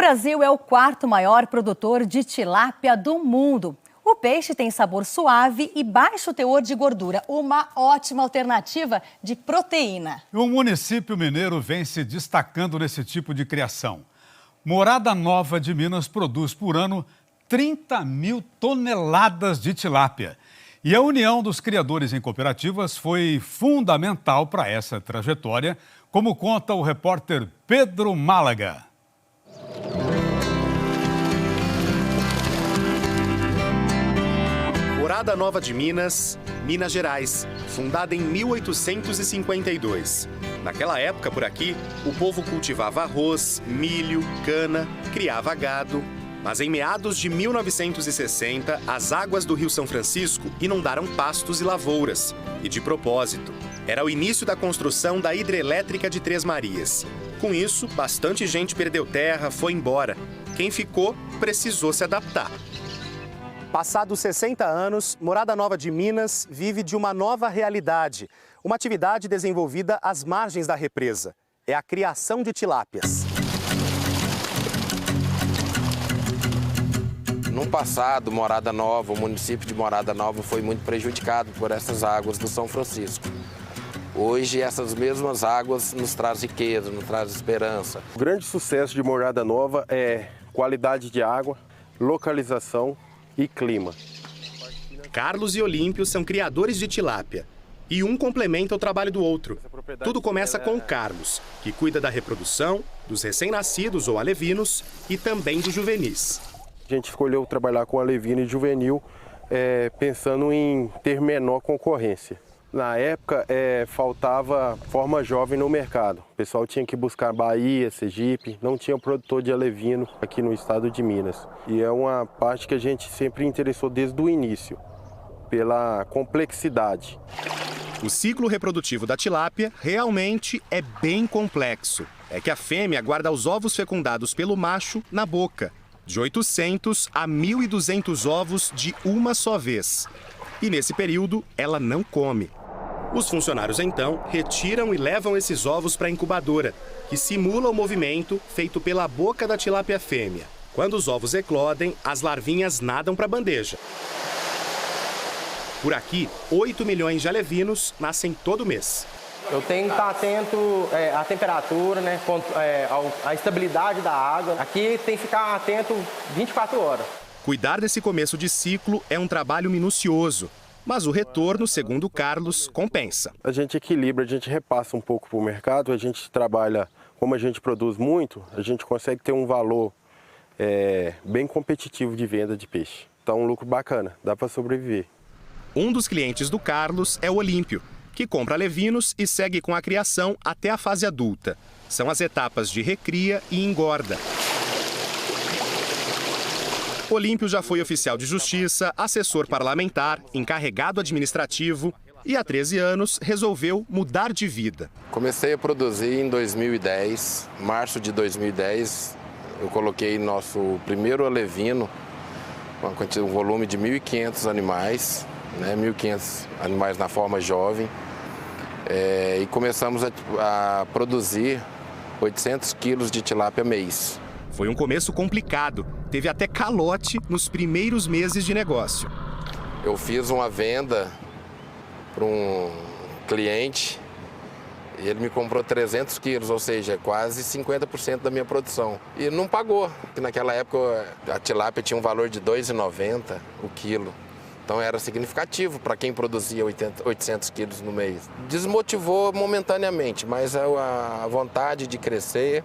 Brasil é o quarto maior produtor de tilápia do mundo. O peixe tem sabor suave e baixo teor de gordura, uma ótima alternativa de proteína. O município mineiro vem se destacando nesse tipo de criação. Morada Nova de Minas produz por ano 30 mil toneladas de tilápia. E a união dos criadores em cooperativas foi fundamental para essa trajetória, como conta o repórter Pedro Málaga. Morada Nova de Minas, Minas Gerais, fundada em 1852. Naquela época, por aqui, o povo cultivava arroz, milho, cana, criava gado. Mas em meados de 1960, as águas do Rio São Francisco inundaram pastos e lavouras. E de propósito, era o início da construção da hidrelétrica de Três Marias. Com isso, bastante gente perdeu terra, foi embora. Quem ficou, precisou se adaptar. Passados 60 anos, Morada Nova de Minas vive de uma nova realidade. Uma atividade desenvolvida às margens da represa. É a criação de tilápias. No passado, Morada Nova, o município de Morada Nova foi muito prejudicado por essas águas do São Francisco. Hoje, essas mesmas águas nos trazem riqueza, nos trazem esperança. O grande sucesso de Morada Nova é qualidade de água, localização e clima. Carlos e Olímpio são criadores de tilápia. E um complementa o trabalho do outro. Tudo começa com o Carlos, que cuida da reprodução, dos recém-nascidos ou alevinos e também dos juvenis. A gente escolheu trabalhar com alevino e juvenil, pensando em ter menor concorrência. Na época, faltava forma jovem no mercado. O pessoal tinha que buscar Bahia, Sergipe, não tinha produtor de alevino aqui no estado de Minas. E é uma parte que a gente sempre interessou desde o início, pela complexidade. O ciclo reprodutivo da tilápia realmente é bem complexo. É que a fêmea guarda os ovos fecundados pelo macho na boca, de 800 a 1.200 ovos de uma só vez. E nesse período, ela não come. Os funcionários, então, retiram e levam esses ovos para a incubadora, que simula o movimento feito pela boca da tilápia fêmea. Quando os ovos eclodem, as larvinhas nadam para a bandeja. Por aqui, 8 milhões de alevinos nascem todo mês. Eu tenho que estar atento à temperatura, né, à estabilidade da água. Aqui tem que ficar atento 24 horas. Cuidar desse começo de ciclo é um trabalho minucioso. Mas o retorno, segundo o Carlos, compensa. A gente equilibra, a gente repassa um pouco para o mercado, a gente trabalha, como a gente produz muito, a gente consegue ter um valor bem competitivo de venda de peixe. Então, um lucro bacana, dá para sobreviver. Um dos clientes do Carlos é o Olímpio, que compra alevinos e segue com a criação até a fase adulta. São as etapas de recria e engorda. Olímpio já foi oficial de justiça, assessor parlamentar, encarregado administrativo e há 13 anos resolveu mudar de vida. Comecei a produzir em 2010, março de 2010, eu coloquei nosso primeiro alevino, um volume de 1.500 animais, 1.500 animais na forma jovem, e começamos a produzir 800 quilos de tilápia mês. Foi um começo complicado, teve até calote nos primeiros meses de negócio. Eu fiz uma venda para um cliente e ele me comprou 300 quilos, ou seja, quase 50% da minha produção. E não pagou, porque naquela época a tilápia tinha um valor de R$ 2,90 o quilo. Então era significativo para quem produzia 800 quilos no mês. Desmotivou momentaneamente, mas a vontade de crescer...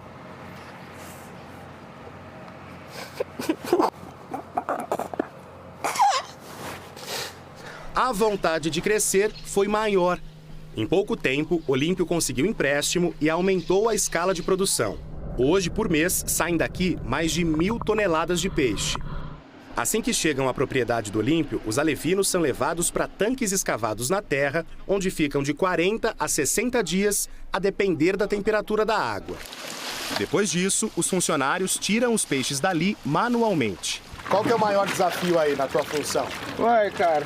A vontade de crescer foi maior. Em pouco tempo, Olímpio conseguiu empréstimo e aumentou a escala de produção. Hoje, por mês, saem daqui mais de 1.000 toneladas de peixe. Assim que chegam à propriedade do Olímpio, os alevinos são levados para tanques escavados na terra, onde ficam de 40 a 60 dias, a depender da temperatura da água. Depois disso, os funcionários tiram os peixes dali manualmente. Qual que é o maior desafio aí na tua função? Ué, cara,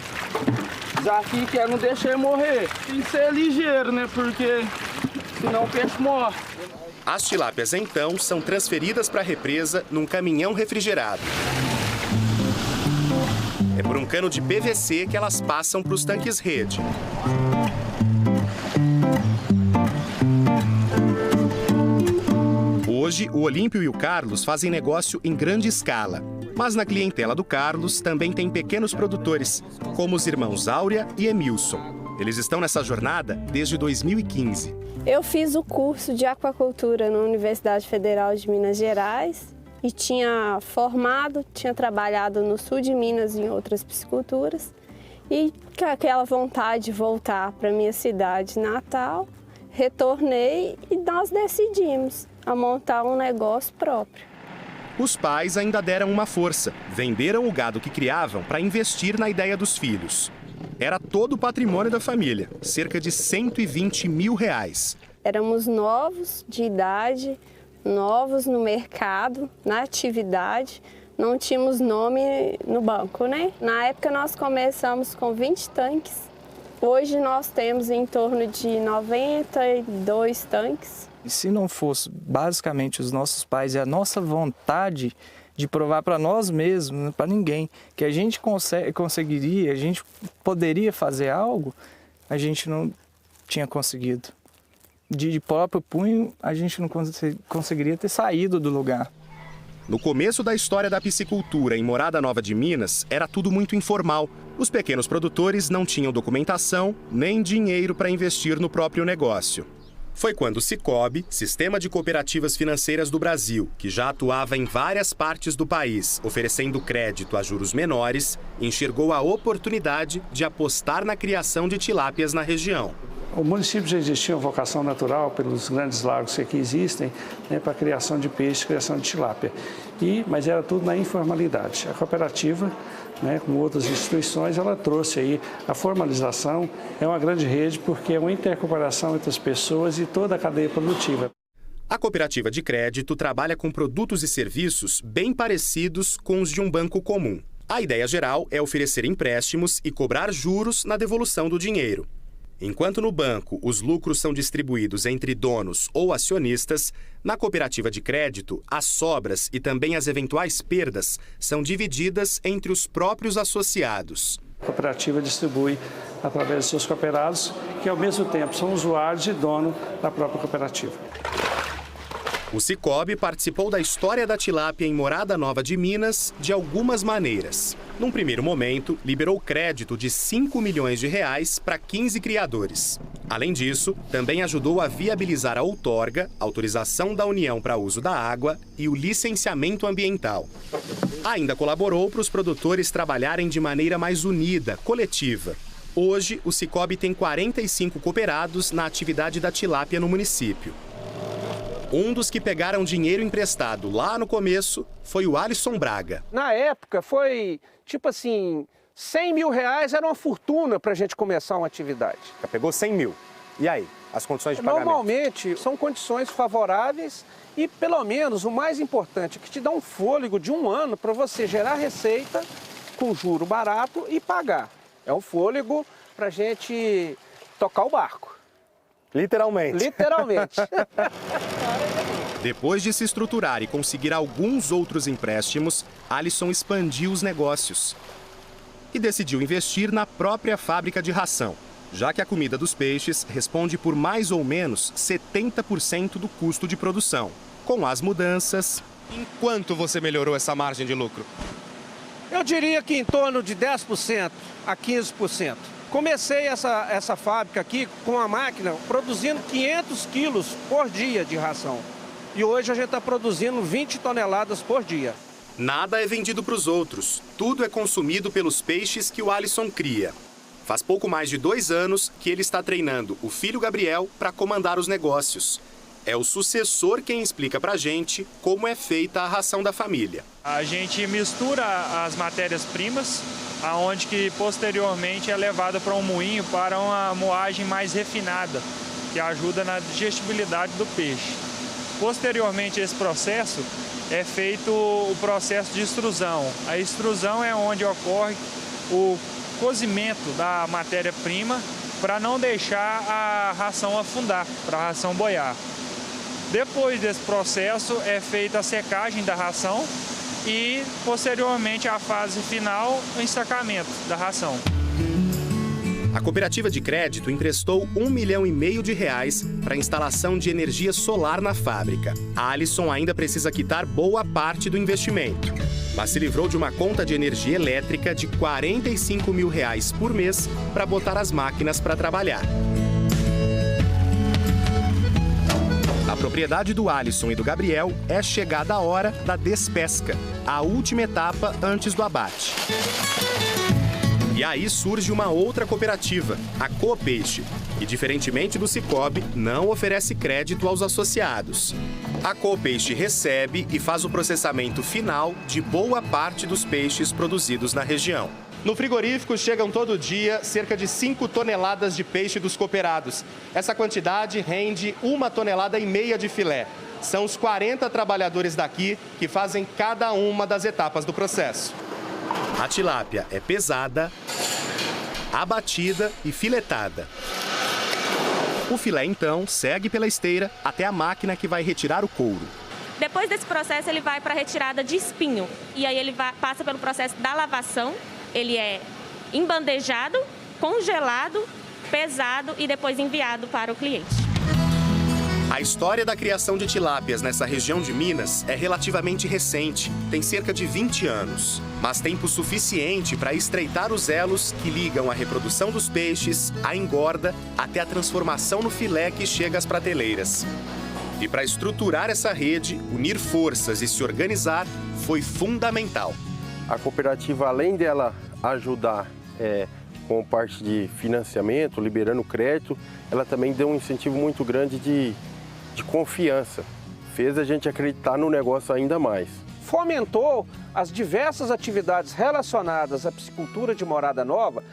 desafio que é não deixar ele morrer. Tem que ser ligeiro, né? Porque senão o peixe morre. As tilápias, então, são transferidas para a represa num caminhão refrigerado. É por um cano de PVC que elas passam para os tanques rede. Hoje, o Olímpio e o Carlos fazem negócio em grande escala. Mas na clientela do Carlos também tem pequenos produtores, como os irmãos Áurea e Emilson. Eles estão nessa jornada desde 2015. Eu fiz o curso de aquacultura na Universidade Federal de Minas Gerais e tinha trabalhado no sul de Minas em outras pisciculturas. E com aquela vontade de voltar para minha cidade natal, retornei e nós decidimos a montar um negócio próprio. Os pais ainda deram uma força, venderam o gado que criavam para investir na ideia dos filhos. Era todo o patrimônio da família, cerca de R$120 mil. Éramos novos de idade, novos no mercado, na atividade, não tínhamos nome no banco, né? Na época nós começamos com 20 tanques, hoje nós temos em torno de 92 tanques. E se não fosse basicamente os nossos pais e a nossa vontade de provar para nós mesmos, para ninguém, que a gente conseguiria, a gente poderia fazer algo, a gente não tinha conseguido. De próprio punho, a gente não conseguiria ter saído do lugar. No começo da história da piscicultura em Morada Nova de Minas, era tudo muito informal. Os pequenos produtores não tinham documentação nem dinheiro para investir no próprio negócio. Foi quando o Sicob, Sistema de Cooperativas Financeiras do Brasil, que já atuava em várias partes do país, oferecendo crédito a juros menores, enxergou a oportunidade de apostar na criação de tilápias na região. O município já existia uma vocação natural pelos grandes lagos que aqui existem, né, para a criação de peixe, criação de tilápia. Mas era tudo na informalidade. A cooperativa, né, com outras instituições, ela trouxe aí a formalização. É uma grande rede porque é uma intercooperação entre as pessoas e toda a cadeia produtiva. A cooperativa de crédito trabalha com produtos e serviços bem parecidos com os de um banco comum. A ideia geral é oferecer empréstimos e cobrar juros na devolução do dinheiro. Enquanto no banco os lucros são distribuídos entre donos ou acionistas, na cooperativa de crédito, as sobras e também as eventuais perdas são divididas entre os próprios associados. A cooperativa distribui através dos seus cooperados, que ao mesmo tempo são usuários e dono da própria cooperativa. O Sicob participou da história da tilápia em Morada Nova de Minas de algumas maneiras. Num primeiro momento, liberou crédito de R$5 milhões para 15 criadores. Além disso, também ajudou a viabilizar a outorga, autorização da União para uso da água e o licenciamento ambiental. Ainda colaborou para os produtores trabalharem de maneira mais unida, coletiva. Hoje, o Sicob tem 45 cooperados na atividade da tilápia no município. Um dos que pegaram dinheiro emprestado lá no começo foi o Alisson Braga. Na época foi tipo assim, R$100 mil era uma fortuna para a gente começar uma atividade. Pegou 100 mil. E aí, as condições de pagamento? Normalmente são condições favoráveis e pelo menos o mais importante, que te dá um fôlego de um ano para você gerar receita com juro barato e pagar. É um fôlego para a gente tocar o barco. Literalmente. Literalmente. Depois de se estruturar e conseguir alguns outros empréstimos, Alisson expandiu os negócios e decidiu investir na própria fábrica de ração, já que a comida dos peixes responde por mais ou menos 70% do custo de produção. Com as mudanças... Em quanto você melhorou essa margem de lucro? Eu diria que em torno de 10% a 15%. Comecei essa fábrica aqui com a máquina produzindo 500 quilos por dia de ração. E hoje a gente está produzindo 20 toneladas por dia. Nada é vendido para os outros. Tudo é consumido pelos peixes que o Alisson cria. Faz pouco mais de 2 anos que ele está treinando o filho Gabriel para comandar os negócios. É o sucessor quem explica pra gente como é feita a ração da família. A gente mistura as matérias-primas, aonde que posteriormente é levada para um moinho para uma moagem mais refinada, que ajuda na digestibilidade do peixe. Posteriormente a esse processo é feito o processo de extrusão. A extrusão é onde ocorre o cozimento da matéria-prima para não deixar a ração afundar, para a ração boiar. Depois desse processo é feita a secagem da ração e, posteriormente, a fase final, o ensacamento da ração. A cooperativa de crédito emprestou R$1,5 milhão para a instalação de energia solar na fábrica. A Alisson ainda precisa quitar boa parte do investimento, mas se livrou de uma conta de energia elétrica de R$ 45 mil por mês para botar as máquinas para trabalhar. A propriedade do Alisson e do Gabriel é chegada a hora da despesca, a última etapa antes do abate. E aí surge uma outra cooperativa, a Coopeixe, que, diferentemente do Sicob, não oferece crédito aos associados. A Coopeixe recebe e faz o processamento final de boa parte dos peixes produzidos na região. No frigorífico chegam todo dia cerca de 5 toneladas de peixe dos cooperados. Essa quantidade rende 1,5 tonelada de filé. São os 40 trabalhadores daqui que fazem cada uma das etapas do processo. A tilápia é pesada, abatida e filetada. O filé, então, segue pela esteira até a máquina que vai retirar o couro. Depois desse processo, ele vai para a retirada de espinho. E aí ele passa pelo processo da lavação. Ele é embandejado, congelado, pesado e depois enviado para o cliente. A história da criação de tilápias nessa região de Minas é relativamente recente, tem cerca de 20 anos. Mas tempo suficiente para estreitar os elos que ligam a reprodução dos peixes, a engorda, até a transformação no filé que chega às prateleiras. E para estruturar essa rede, unir forças e se organizar foi fundamental. A cooperativa, além dela ajudar com parte de financiamento, liberando crédito, ela também deu um incentivo muito grande de confiança. Fez a gente acreditar no negócio ainda mais. Fomentou as diversas atividades relacionadas à piscicultura de Morada Nova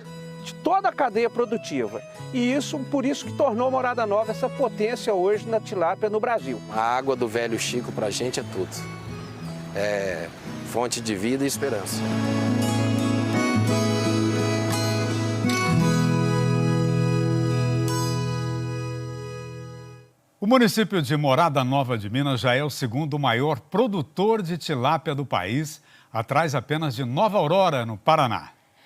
de toda a cadeia produtiva. E por isso que tornou Morada Nova essa potência hoje na tilápia no Brasil. A água do velho Chico pra gente é tudo. É fonte de vida e esperança. O município de Morada Nova de Minas já é o segundo maior produtor de tilápia do país, atrás apenas de Nova Aurora, no Paraná.